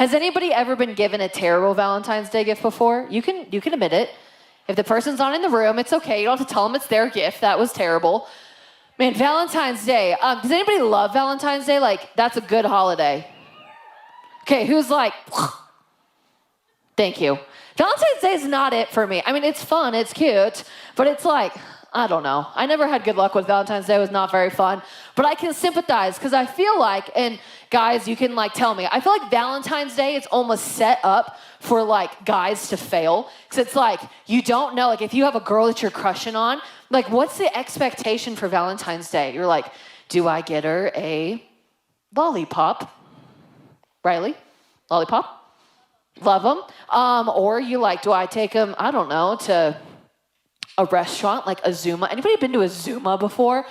Has anybody ever been given a terrible Valentine's Day gift before? You can admit it. If the person's not in the room, it's okay. You don't have to tell them it's their gift. That was terrible. Man, Valentine's Day. Does anybody love Valentine's Day? Like, that's a good holiday. Okay, who's like, thank you. Valentine's Day is not it for me. I mean, it's fun, it's cute, but it's like, I don't know. I never had good luck with Valentine's Day. It was not very fun. But I can sympathize because I feel like, and guys, you can like tell me, I feel like Valentine's Day is almost set up for like guys to fail. Because it's like, you don't know, like if you have a girl that you're crushing on, like what's the expectation for Valentine's Day? You're like, do I get her a lollipop? Riley? Lollipop? Love them. Or you like, do I take them, I don't know, to a restaurant like Azuma? Anybody been to Azuma before?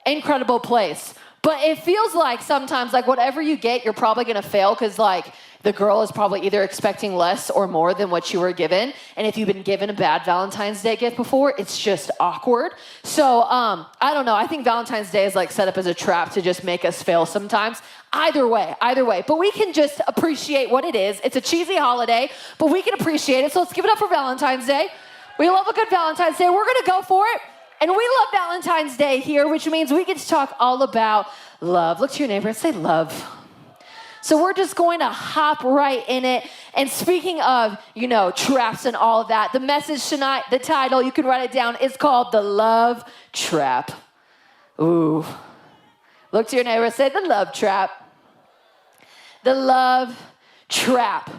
Incredible place. But it feels like sometimes like whatever you get, you're probably going to fail because like the girl is probably either expecting less or more than what you were given. And if you've been given a bad Valentine's Day gift before, it's just awkward. So I don't know. I think Valentine's Day is like set up as a trap to just make us fail sometimes. Either way. But we can just appreciate what it is. It's a cheesy holiday, but we can appreciate it. So let's give it up for Valentine's Day. We love a good Valentine's Day. We're going to go for it. And we love Valentine's Day here, which means we get to talk all about love. Look to your neighbor and say love. So we're just going to hop right in it. And speaking of, traps and all of that, the message tonight, the title, you can write it down, is called The Love Trap. Ooh. Look to your neighbor and say the love trap. The love trap.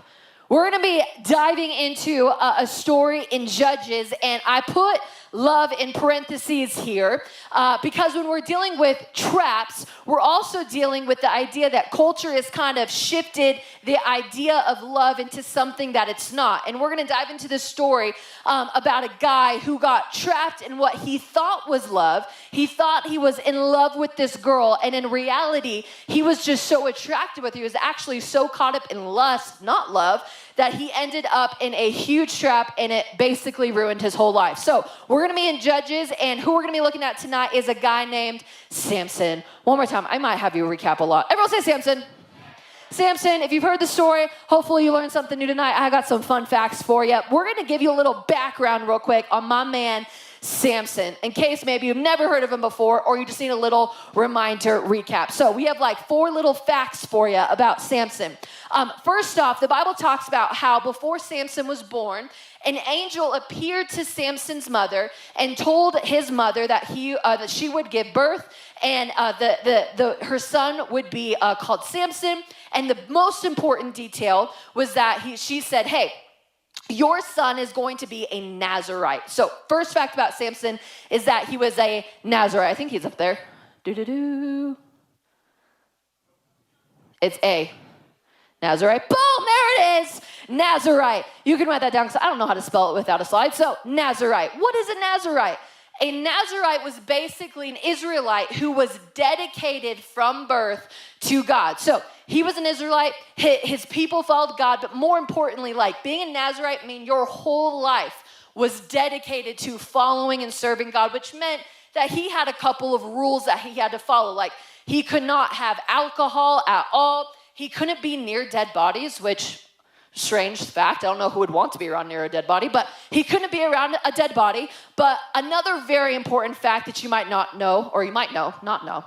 We're going to be diving into a story in Judges, and I put love in parentheses here because when we're dealing with traps, we're also dealing with the idea that culture has kind of shifted the idea of love into something that it's not. And we're going to dive into this story about a guy who got trapped in what he thought was love. He thought he was in love with this girl, and in reality, he was just so attracted with her. He was actually so caught up in lust, not love, that he ended up in a huge trap, and it basically ruined his whole life. So we're going to be in Judges, and who we're going to be looking at tonight is a guy named Samson. One more time. I might have you recap a lot. Everyone say Samson. Samson, if you've heard the story, hopefully you learned something new tonight. I got some fun facts for you. We're going to give you a little background real quick on my man, Samson, in case maybe you've never heard of him before or you just need a little reminder recap. So we have like 4 little facts for you about Samson. First off, the Bible talks about how before Samson was born, an angel appeared to Samson's mother and told his mother that that she would give birth, and her son would be called Samson. And the most important detail was that she said, "Hey, your son is going to be a Nazirite." So first fact about Samson is that he was a Nazirite. I think he's up there. It's A. Nazirite. Boom, there it is. Nazirite. You can write that down because I don't know how to spell it without a slide. So Nazirite. What is a Nazirite? A Nazirite was basically an Israelite who was dedicated from birth to God. So he was an Israelite. His people followed God. But more importantly, like being a Nazirite means your whole life was dedicated to following and serving God, which meant that he had a couple of rules that he had to follow. Like he could not have alcohol at all. He couldn't be near dead bodies, which, strange fact, I don't know who would want to be around near a dead body, but he couldn't be around a dead body. But another very important fact that you might not know, or you might not know,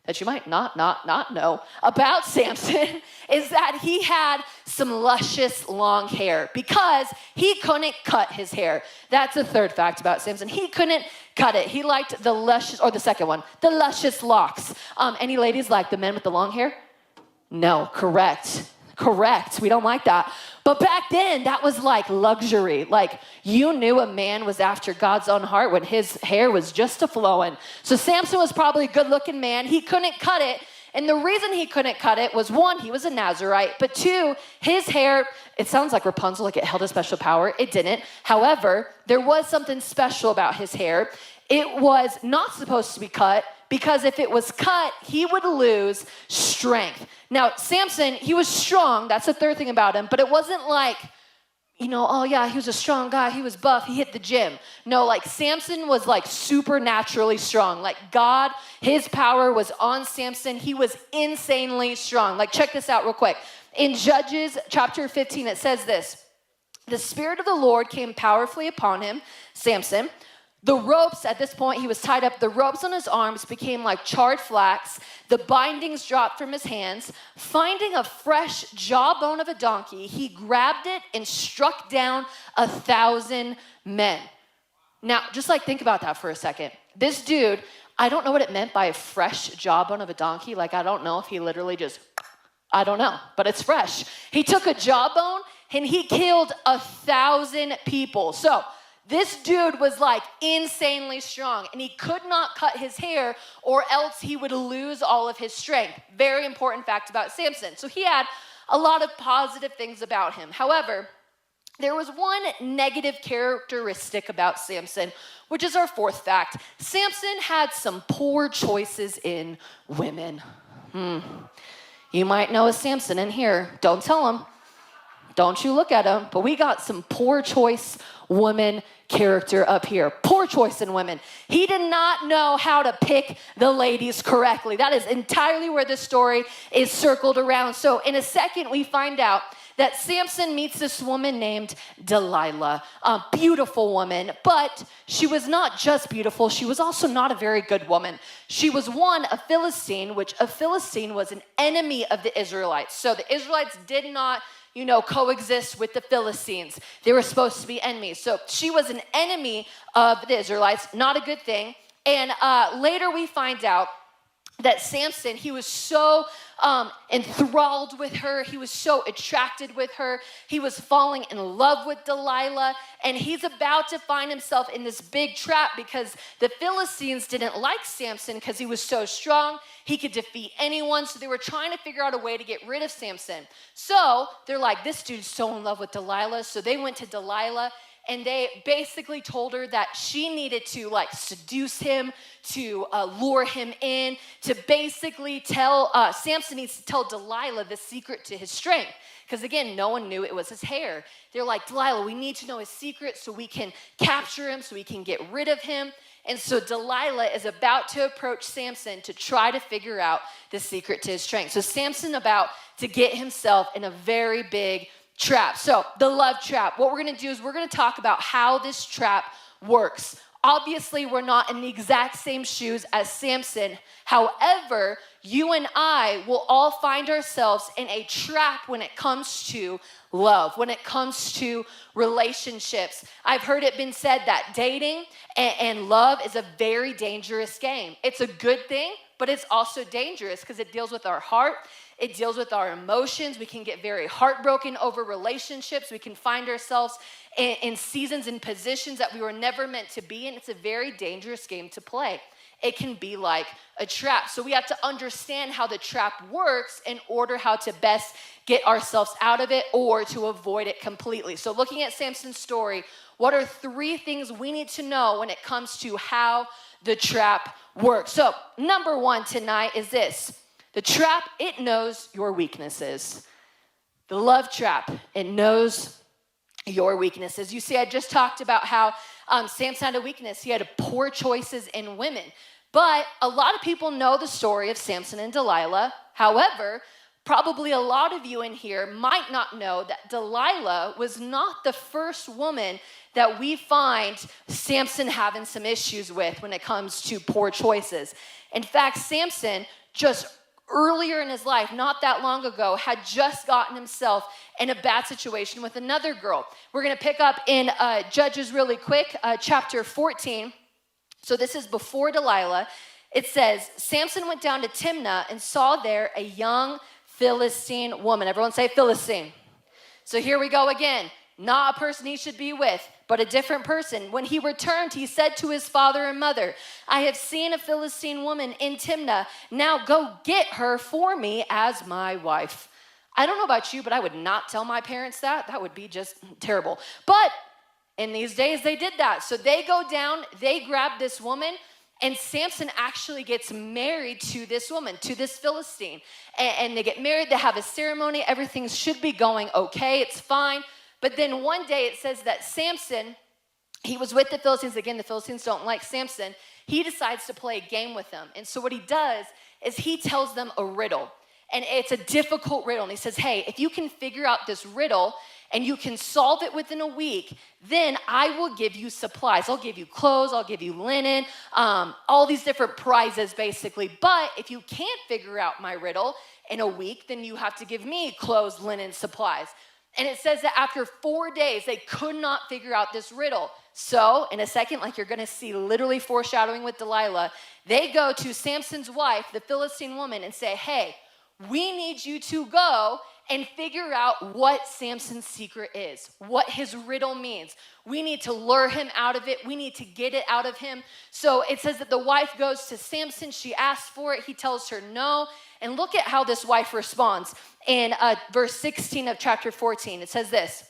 that you might not know about Samson is that he had some luscious long hair because he couldn't cut his hair. That's the third fact about Samson. He couldn't cut it. He liked the luscious, or the second one, the luscious locks. Any ladies like the men with the long hair? No, correct. We don't like that. But back then, that was like luxury. Like you knew a man was after God's own heart when his hair was just a-flowing. So Samson was probably a good-looking man. He couldn't cut it. And the reason he couldn't cut it was, 1, he was a Nazirite. But 2, his hair, it sounds like Rapunzel, like it held a special power. It didn't. However, there was something special about his hair. It was not supposed to be cut, because if it was cut, he would lose strength. Now, Samson, he was strong. That's the third thing about him. But it wasn't like, oh yeah, he was a strong guy. He was buff. He hit the gym. No, like Samson was like supernaturally strong. Like God, his power was on Samson. He was insanely strong. Like check this out real quick. In Judges chapter 15, it says this: the Spirit of the Lord came powerfully upon him, Samson. The ropes, at this point, he was tied up. The ropes on his arms became like charred flax. The bindings dropped from his hands. Finding a fresh jawbone of a donkey, he grabbed it and struck down 1,000 men. Now, just like think about that for a second. This dude, I don't know what it meant by a fresh jawbone of a donkey. Like, I don't know if he literally just, I don't know, but it's fresh. He took a jawbone and he killed 1,000 people. So, this dude was like insanely strong, and he could not cut his hair or else he would lose all of his strength. Very important fact about Samson. So he had a lot of positive things about him. However, there was one negative characteristic about Samson, which is our fourth fact. Samson had some poor choices in women. You might know a Samson in here. Don't tell him. Don't you look at him. But we got some poor choice woman character up here. Poor choice in women. He did not know how to pick the ladies correctly. That is entirely where this story is circled around. So in a second, we find out that Samson meets this woman named Delilah, a beautiful woman, but she was not just beautiful, she was also not a very good woman. She was a Philistine, which a Philistine was an enemy of the Israelites. So the Israelites did not coexist with the Philistines. They were supposed to be enemies. So she was an enemy of the Israelites, not a good thing. And later we find out that Samson, he was so enthralled with her. He was so attracted with her. He was falling in love with Delilah. And he's about to find himself in this big trap because the Philistines didn't like Samson because he was so strong. He could defeat anyone. So they were trying to figure out a way to get rid of Samson. So they're like, this dude's so in love with Delilah. So they went to Delilah and they basically told her that she needed to seduce him, to lure him in, to basically tell, Samson needs to tell Delilah the secret to his strength. Because again, no one knew it was his hair. They're like, Delilah, we need to know his secret so we can capture him, so we can get rid of him. And so Delilah is about to approach Samson to try to figure out the secret to his strength. So Samson about to get himself in a very big trap. So the love trap. What we're going to do is we're going to talk about how this trap works. Obviously, we're not in the exact same shoes as Samson. However, you and I will all find ourselves in a trap when it comes to love, when it comes to relationships. I've heard it been said that dating and love is a very dangerous game. It's a good thing, but it's also dangerous because it deals with our heart. It deals with our emotions. We can get very heartbroken over relationships. We can find ourselves in seasons and positions that we were never meant to be in. It's a very dangerous game to play. It can be like a trap. So we have to understand how the trap works in order how to best get ourselves out of it or to avoid it completely. So looking at Samson's story, what are 3 things we need to know when it comes to how the trap works? So number 1 tonight is this. The trap, it knows your weaknesses. The love trap, it knows your weaknesses. You see, I just talked about how Samson had a weakness. He had poor choices in women. But a lot of people know the story of Samson and Delilah. However, probably a lot of you in here might not know that Delilah was not the first woman that we find Samson having some issues with when it comes to poor choices. In fact, Samson just earlier in his life, not that long ago, had just gotten himself in a bad situation with another girl. We're going to pick up in Judges really quick, chapter 14. So this is before Delilah. It says, Samson went down to Timnah and saw there a young Philistine woman. Everyone say Philistine. So here we go again. Not a person he should be with, but a different person. When he returned, he said to his father and mother, I have seen a Philistine woman in Timnah. Now go get her for me as my wife. I don't know about you, but I would not tell my parents that. That would be just terrible. But in these days, they did that. So they go down, they grab this woman, and Samson actually gets married to this woman, to this Philistine. And they get married, they have a ceremony, everything should be going okay, it's fine. But then one day it says that Samson, he was with the Philistines. Again, the Philistines don't like Samson. He decides to play a game with them. And so what he does is he tells them a riddle. And it's a difficult riddle. And he says, hey, if you can figure out this riddle and you can solve it within a week, then I will give you supplies. I'll give you clothes, I'll give you linen, all these different prizes basically. But if you can't figure out my riddle in a week, then you have to give me clothes, linen, supplies. And it says that after 4 days, they could not figure out this riddle. So in a second, like you're gonna see literally foreshadowing with Delilah, they go to Samson's wife, the Philistine woman, and say, hey, we need you to go and figure out what Samson's secret is, what his riddle means. We need to lure him out of it. We need to get it out of him. So it says that the wife goes to Samson. She asks for it. He tells her no. And look at how this wife responds. In verse 16 of chapter 14, it says this.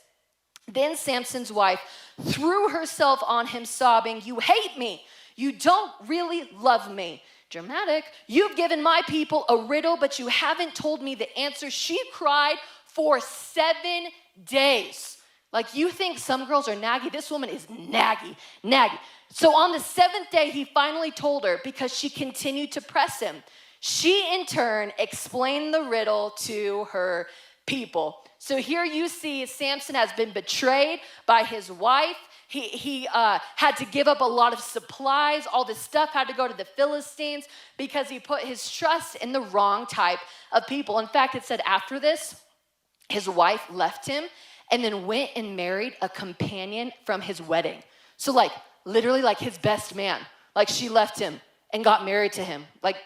Then Samson's wife threw herself on him, sobbing, you hate me. You don't really love me. Dramatic. You've given my people a riddle, but you haven't told me the answer. She cried for 7 days. Like you think some girls are naggy. This woman is naggy. So on the 7th day, he finally told her because she continued to press him. She, in turn, explained the riddle to her people. So here you see Samson has been betrayed by his wife. He had to give up a lot of supplies. All this stuff had to go to the Philistines because he put his trust in the wrong type of people. In fact, it said after this, his wife left him and then went and married a companion from his wedding. So like literally like his best man. Like she left him and got married to him. Like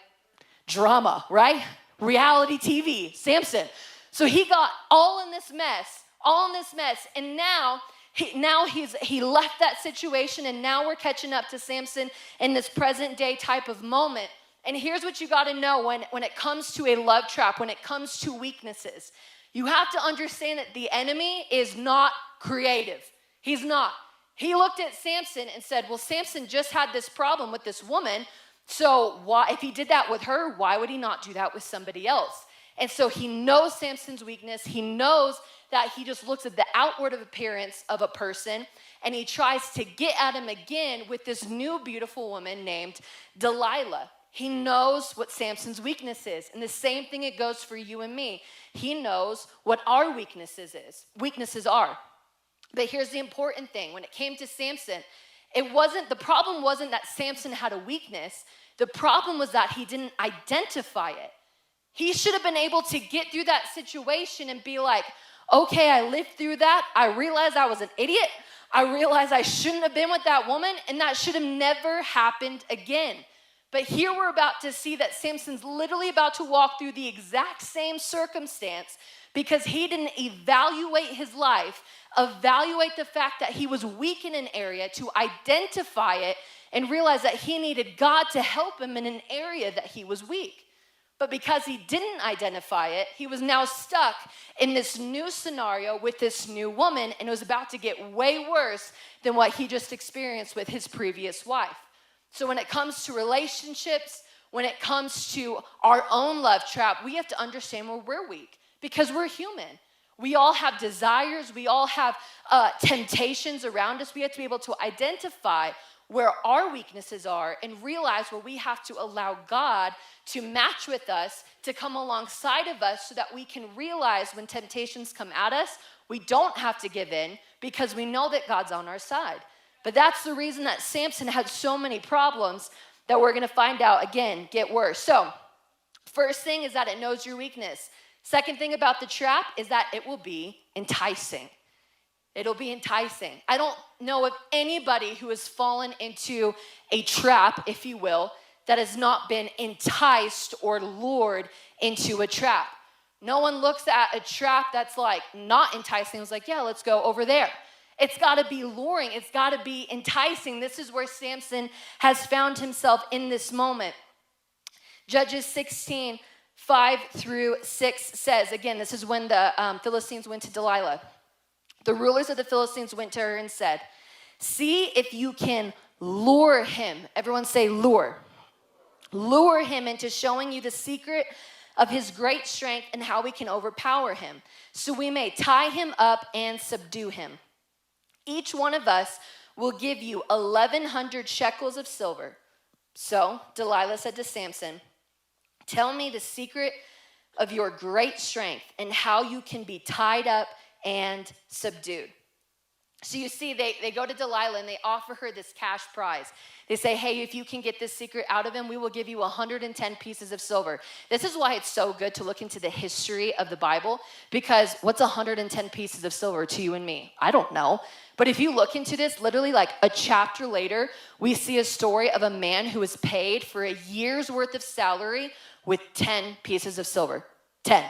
drama, right? Reality TV, Samson. So he got all in this mess, and now he left that situation, and now we're catching up to Samson in this present day type of moment. And here's what you got to know when it comes to a love trap, when it comes to weaknesses. You have to understand that the enemy is not creative. He's not. He looked at Samson and said, well, Samson just had this problem with this woman, so why, if he did that with her, why would he not do that with somebody else? And so he knows Samson's weakness. He knows that he just looks at the outward appearance of a person, and he tries to get at him again with this new beautiful woman named Delilah. He knows what Samson's weakness is. And the same thing it goes for you and me. He knows what our weaknesses are. But here's the important thing. When it came to Samson, the problem wasn't that Samson had a weakness. The problem was that he didn't identify it. He should have been able to get through that situation and be like, okay, I lived through that. I realized I was an idiot. I realized I shouldn't have been with that woman, and that should have never happened again. But here we're about to see that Samson's literally about to walk through the exact same circumstance because he didn't evaluate his life, evaluate the fact that he was weak in an area, to identify it and realize that he needed God to help him in an area that he was weak. But because he didn't identify it, he was now stuck in this new scenario with this new woman, and it was about to get way worse than what he just experienced with his previous wife. So when it comes to relationships, when it comes to our own love trap, we have to understand where we're weak because we're human. We all have desires. We all have temptations around us. We have to be able to identify where our weaknesses are and realize where we have to allow God to match with us, to come alongside of us so that we can realize when temptations come at us, we don't have to give in because we know that God's on our side. But that's the reason that Samson had so many problems that we're going to find out, again, get worse. So first thing is that it knows your weakness. Second thing about the trap is that it will be enticing. It'll be enticing. I don't know of anybody who has fallen into a trap, if you will, that has not been enticed or lured into a trap. No one looks at a trap that's like not enticing. It's like, yeah, let's go over there. It's got to be luring. It's got to be enticing. This is where Samson has found himself in this moment. Judges 16, 5-6 says, again, this is when the Philistines went to Delilah. The rulers of the Philistines went to her and said, see if you can lure him. Everyone say lure. Lure him into showing you the secret of his great strength and how we can overpower him, so we may tie him up and subdue him. Each one of us will give you 1,100 shekels of silver. So Delilah said to Samson, tell me the secret of your great strength and how you can be tied up and subdued. So you see, they go to Delilah and they offer her this cash prize. They say, hey, if you can get this secret out of him, we will give you 110 pieces of silver. This is why it's so good to look into the history of the Bible, because what's 110 pieces of silver to you and me? I don't know. But if you look into this, literally like a chapter later, we see a story of a man who was paid for a year's worth of salary with 10 pieces of silver. 10.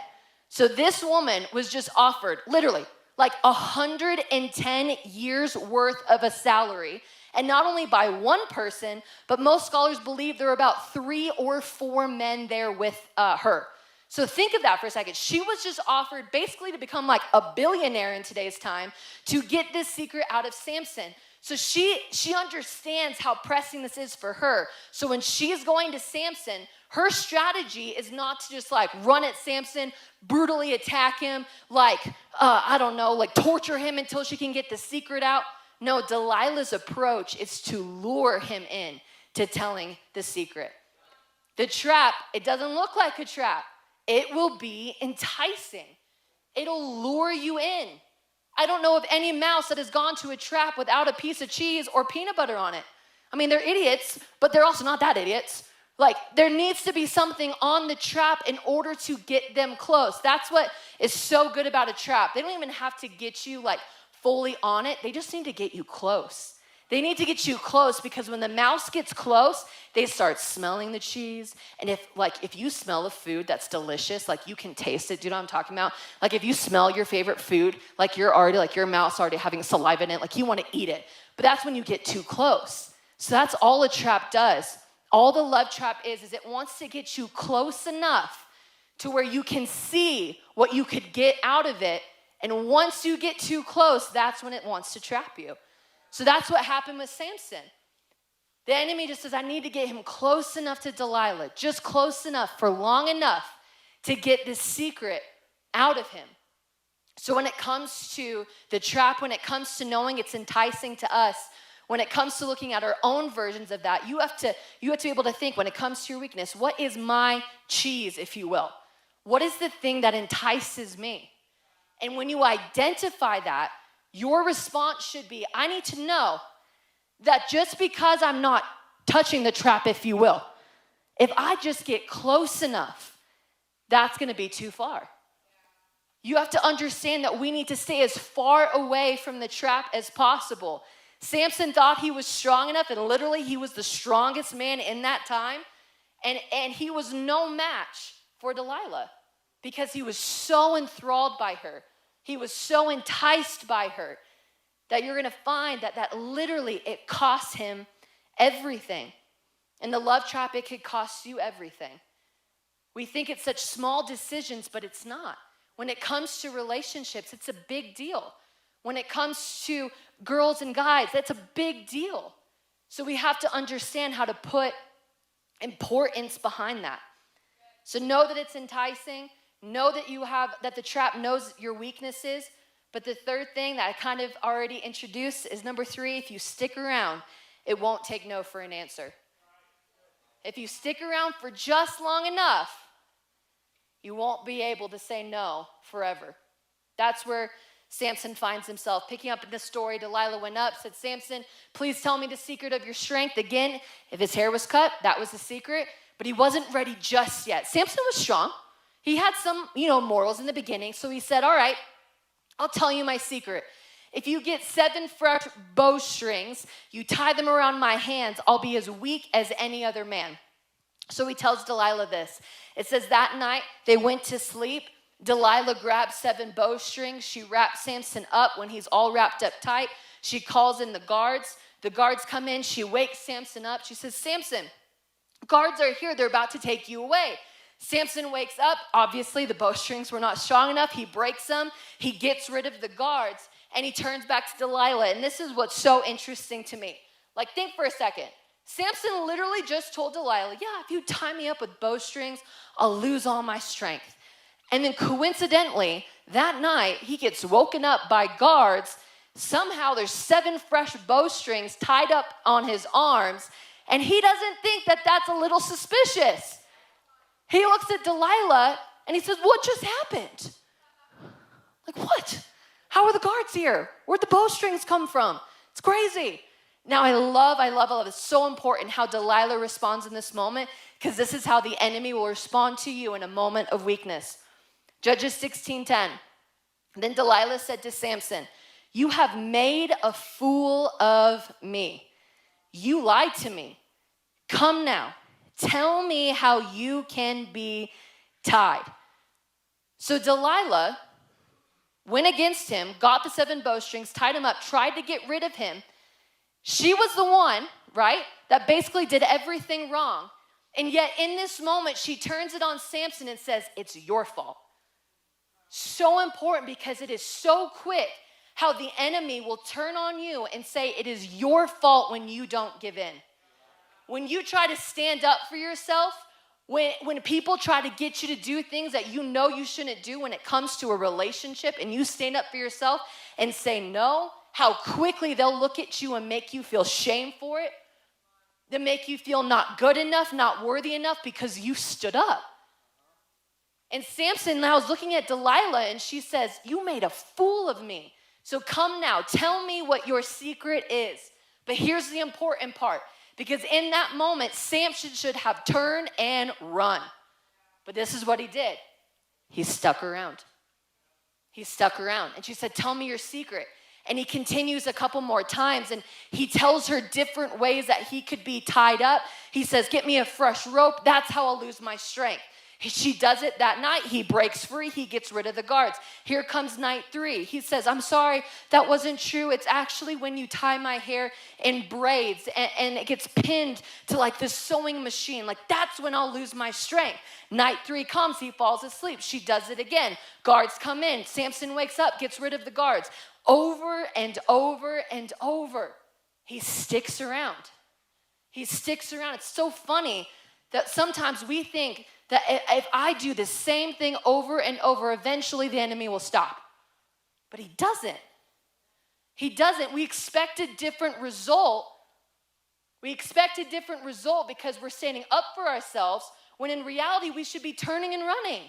So this woman was just offered, literally, like 110 years worth of a salary. And not only by one person, but most scholars believe there were about 3 or 4 men there with her. So think of that for a second. She was just offered basically to become like a billionaire in today's time to get this secret out of Samson. So she understands how pressing this is for her. So when she's going to Samson, her strategy is not to just like run at Samson, brutally attack him, like, like torture him until she can get the secret out. No, Delilah's approach is to lure him in to telling the secret. The trap, it doesn't look like a trap. It will be enticing. It'll lure you in. I don't know of any mouse that has gone to a trap without a piece of cheese or peanut butter on it. I mean, they're idiots, but they're also not that idiots. Like, there needs to be something on the trap in order to get them close. That's what is so good about a trap. They don't even have to get you, like, fully on it. They just need to get you close. They need to get you close because when the mouse gets close, they start smelling the cheese. And if you smell a food that's delicious, like you can taste it. Do you know what I'm talking about? Like if you smell your favorite food, like your mouth's already having saliva in it, like you want to eat it. But that's when you get too close. So that's all a trap does. All the love trap is it wants to get you close enough to where you can see what you could get out of it. And once you get too close, that's when it wants to trap you. So that's what happened with Samson. The enemy just says, I need to get him close enough to Delilah, just close enough for long enough to get this secret out of him. So when it comes to the trap, when it comes to knowing it's enticing to us, when it comes to looking at our own versions of that, you have to be able to think when it comes to your weakness, what is my cheese, if you will? What is the thing that entices me? And when you identify that, your response should be, I need to know that just because I'm not touching the trap, if you will, if I just get close enough, that's going to be too far. You have to understand that we need to stay as far away from the trap as possible. Samson thought he was strong enough, and literally he was the strongest man in that time, and he was no match for Delilah because he was so enthralled by her. He was so enticed by her that you're going to find that literally it costs him everything. In the love trap, it could cost you everything. We think it's such small decisions, but it's not. When it comes to relationships, it's a big deal. When it comes to girls and guys, that's a big deal. So we have to understand how to put importance behind that. So know that it's enticing. Know that the trap knows your weaknesses. But the third thing that I kind of already introduced is number 3, if you stick around, it won't take no for an answer. If you stick around for just long enough, you won't be able to say no forever. That's where Samson finds himself. Picking up in the story, Delilah went up, said, Samson, please tell me the secret of your strength. Again, if his hair was cut, that was the secret. But he wasn't ready just yet. Samson was strong. He had some, morals in the beginning. So he said, all right, I'll tell you my secret. If you get 7 fresh bowstrings, you tie them around my hands, I'll be as weak as any other man. So he tells Delilah this. It says that night they went to sleep. Delilah grabbed 7 bowstrings. She wrapped Samson up when he's all wrapped up tight. She calls in the guards. The guards come in. She wakes Samson up. She says, Samson, guards are here. They're about to take you away. Samson wakes up. Obviously, the bowstrings were not strong enough. He breaks them. He gets rid of the guards, and he turns back to Delilah. And this is what's so interesting to me. Like, think for a second. Samson literally just told Delilah, yeah, if you tie me up with bowstrings, I'll lose all my strength. And then coincidentally, that night, he gets woken up by guards. Somehow there's 7 fresh bowstrings tied up on his arms, and he doesn't think that that's a little suspicious. He looks at Delilah, And he says, what just happened? Like, what? How are the guards here? Where'd the bowstrings come from? It's crazy. Now, I love. It's so important how Delilah responds in this moment, because this is how the enemy will respond to you in a moment of weakness. Judges 16:10. Then Delilah said to Samson, you have made a fool of me. You lied to me. Come now, tell me how you can be tied. So Delilah went against him, got the 7 bowstrings, tied him up, tried to get rid of him. She was the one, right, that basically did everything wrong. And yet in this moment, she turns it on Samson and says, it's your fault. So important, because it is so quick how the enemy will turn on you and say it is your fault when you don't give in. When you try to stand up for yourself, when people try to get you to do things that you know you shouldn't do when it comes to a relationship, and you stand up for yourself and say no, how quickly they'll look at you and make you feel shame for it. They make you feel not good enough, not worthy enough, because you stood up. And Samson now is looking at Delilah, and she says, you made a fool of me. So come now, tell me what your secret is. But here's the important part, because in that moment, Samson should have turned and run. But this is what he did. He stuck around. He stuck around. And she said, tell me your secret. And he continues a couple more times, and he tells her different ways that he could be tied up. He says, get me a fresh rope. That's how I'll lose my strength. She does it that night. He breaks free. He gets rid of the guards. Here comes night 3. He says, I'm sorry, that wasn't true. It's actually when you tie my hair in braids and it gets pinned to like this sewing machine. Like, that's when I'll lose my strength. Night 3 comes. He falls asleep. She does it again. Guards come in. Samson wakes up, gets rid of the guards. Over and over and over. He sticks around. He sticks around. It's so funny that sometimes we think that if I do the same thing over and over, eventually the enemy will stop. But he doesn't. He doesn't. We expect a different result. We expect a different result because we're standing up for ourselves, when in reality we should be turning and running.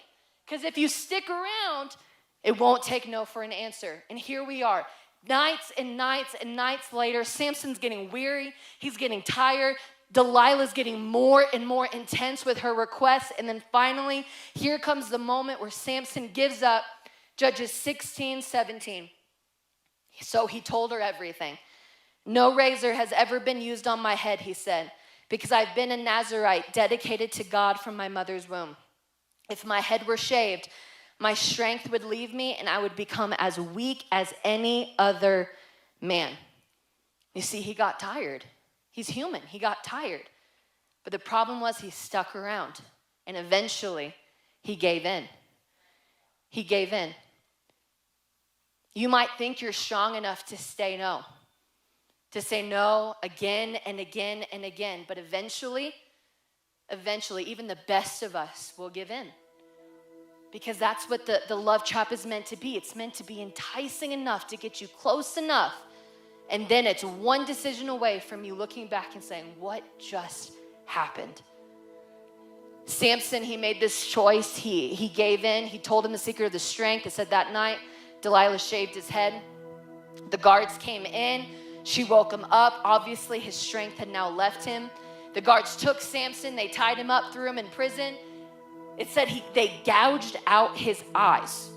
Because if you stick around, it won't take no for an answer. And here we are. Nights and nights and nights later, Samson's getting weary. He's getting tired. Delilah's getting more and more intense with her requests. And then finally, here comes the moment where Samson gives up. Judges 16:17. So he told her everything. No razor has ever been used on my head, he said, because I've been a Nazirite dedicated to God from my mother's womb. If my head were shaved, my strength would leave me and I would become as weak as any other man. You see, he got tired. He's human. He got tired. But the problem was he stuck around. And eventually, he gave in. He gave in. You might think you're strong enough to say no. To say no again and again and again. But eventually, even the best of us will give in. Because that's what the love trap is meant to be. It's meant to be enticing enough to get you close enough. And then it's one decision away from you looking back and saying, what just happened? Samson, he made this choice. He gave in. He told him the secret of the strength. It said that night, Delilah shaved his head. The guards came in. She woke him up. Obviously, his strength had now left him. The guards took Samson. They tied him up, threw him in prison. It said they gouged out his eyes.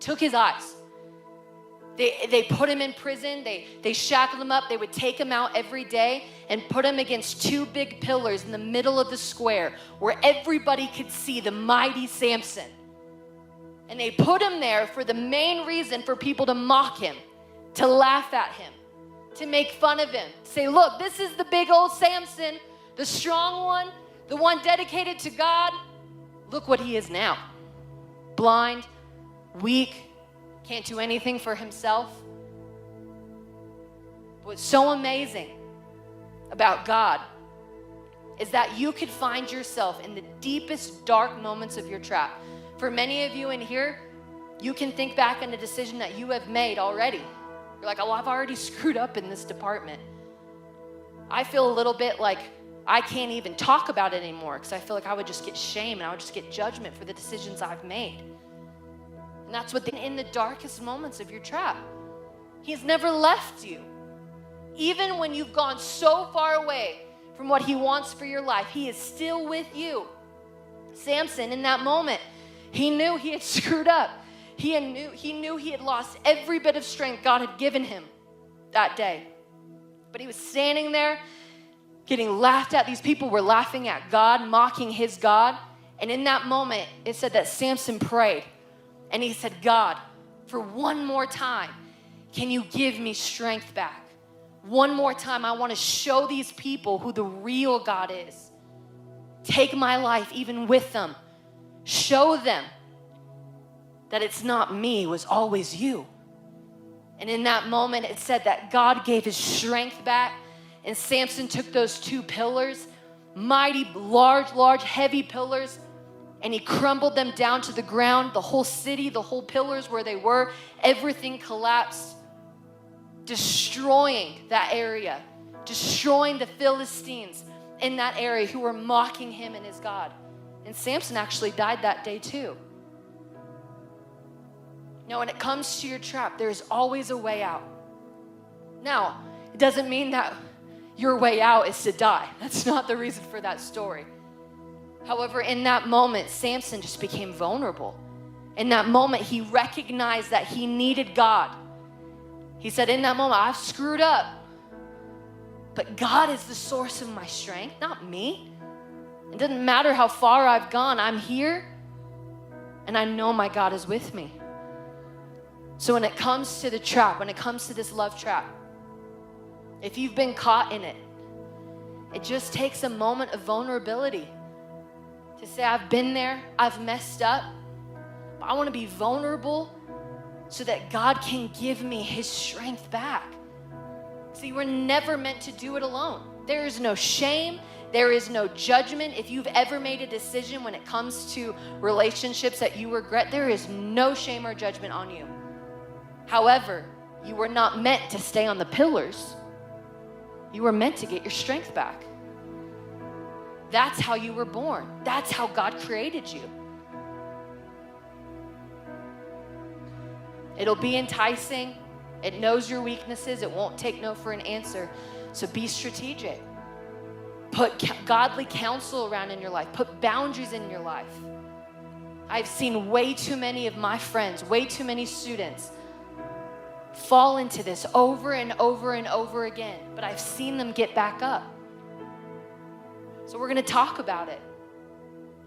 Took his eyes. They put him in prison. They shackled him up. They would take him out every day and put him against 2 big pillars in the middle of the square where everybody could see the mighty Samson. And they put him there for the main reason for people to mock him, to laugh at him, to make fun of him. Say, look, this is the big old Samson, the strong one, the one dedicated to God. Look what he is now. Blind, weak, can't do anything for himself. What's so amazing about God is that you could find yourself in the deepest dark moments of your trap. For many of you in here, you can think back on a decision that you have made already. You're like, oh, I've already screwed up in this department. I feel a little bit like I can't even talk about it anymore because I feel like I would just get shame and I would just get judgment for the decisions I've made. And that's what in the darkest moments of your trap. He's never left you. Even when you've gone so far away from what he wants for your life, he is still with you. Samson, in that moment, he knew he had screwed up. He knew he had lost every bit of strength God had given him that day. But he was standing there getting laughed at. These people were laughing at God, mocking his God. And in that moment, it said that Samson prayed. And he said, God, for one more time, can you give me strength back? One more time, I want to show these people who the real God is. Take my life even with them. Show them that it's not me, it was always you. And in that moment, it said that God gave his strength back, and Samson took those 2 pillars, mighty, large, heavy pillars, and he crumbled them down to the ground. The whole city, the whole pillars where they were, everything collapsed, destroying that area, destroying the Philistines in that area who were mocking him and his God. And Samson actually died that day too. Now, when it comes to your trap, there's always a way out. Now, it doesn't mean that your way out is to die. That's not the reason for that story. However, in that moment, Samson just became vulnerable. In that moment, he recognized that he needed God. He said, in that moment, I've screwed up, but God is the source of my strength, not me. It doesn't matter how far I've gone, I'm here, and I know my God is with me. So when it comes to the trap, when it comes to this love trap, if you've been caught in it, it just takes a moment of vulnerability to say, I've been there, I've messed up, but I want to be vulnerable so that God can give me his strength back. See, we're never meant to do it alone. There is no shame. There is no judgment. If you've ever made a decision when it comes to relationships that you regret, there is no shame or judgment on you. However, you were not meant to stay on the pillars. You were meant to get your strength back. That's how you were born. That's how God created you. It'll be enticing. It knows your weaknesses. It won't take no for an answer. So be strategic. Put godly counsel around in your life. Put boundaries in your life. I've seen way too many of my friends, way too many students fall into this over and over and over again. But I've seen them get back up. So we're going to talk about it.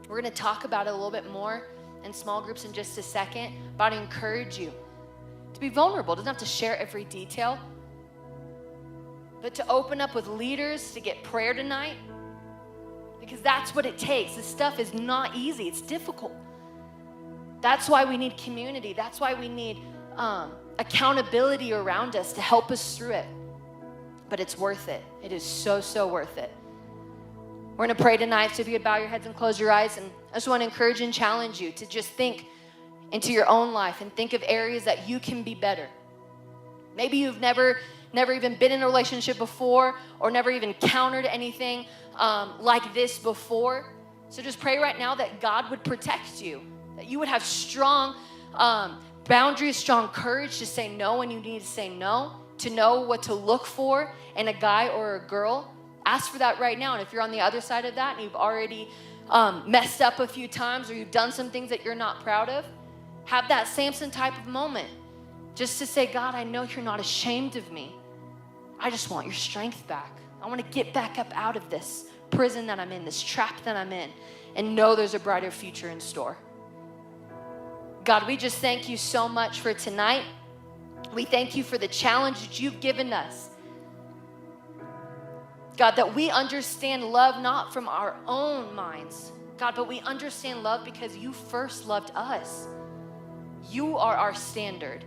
We're going to talk about it a little bit more in small groups in just a second. But I encourage you to be vulnerable. It doesn't have to share every detail. But to open up with leaders, to get prayer tonight. Because that's what it takes. This stuff is not easy. It's difficult. That's why we need community. That's why we need accountability around us to help us through it. But it's worth it. It is so, so worth it. We're going to pray tonight, so if you could bow your heads and close your eyes. And I just want to encourage and challenge you to just think into your own life and think of areas that you can be better. Maybe you've never even been in a relationship before or never even encountered anything like this before. So just pray right now that God would protect you, that you would have strong boundaries, strong courage to say no when you need to say no, to know what to look for in a guy or a girl. Ask for that right now. And if you're on the other side of that and you've already messed up a few times or you've done some things that you're not proud of, have that Samson type of moment just to say, God, I know you're not ashamed of me. I just want your strength back. I want to get back up out of this prison that I'm in, this trap that I'm in, and know there's a brighter future in store. God, we just thank you so much for tonight. We thank you for the challenge that you've given us. God, that we understand love not from our own minds, God, but we understand love because you first loved us. You are our standard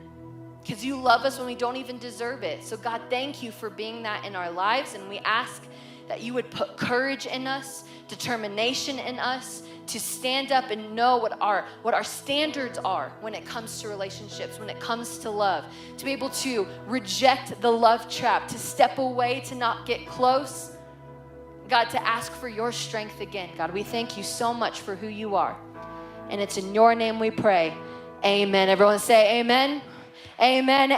because you love us when we don't even deserve it. So God, thank you for being that in our lives. And we ask that you would put courage in us, determination in us to stand up and know what our standards are when it comes to relationships, when it comes to love, to be able to reject the love trap, to step away, to not get close. God, to ask for your strength again. God, we thank you so much for who you are. And it's in your name we pray. Amen. Everyone say amen. Amen. Amen.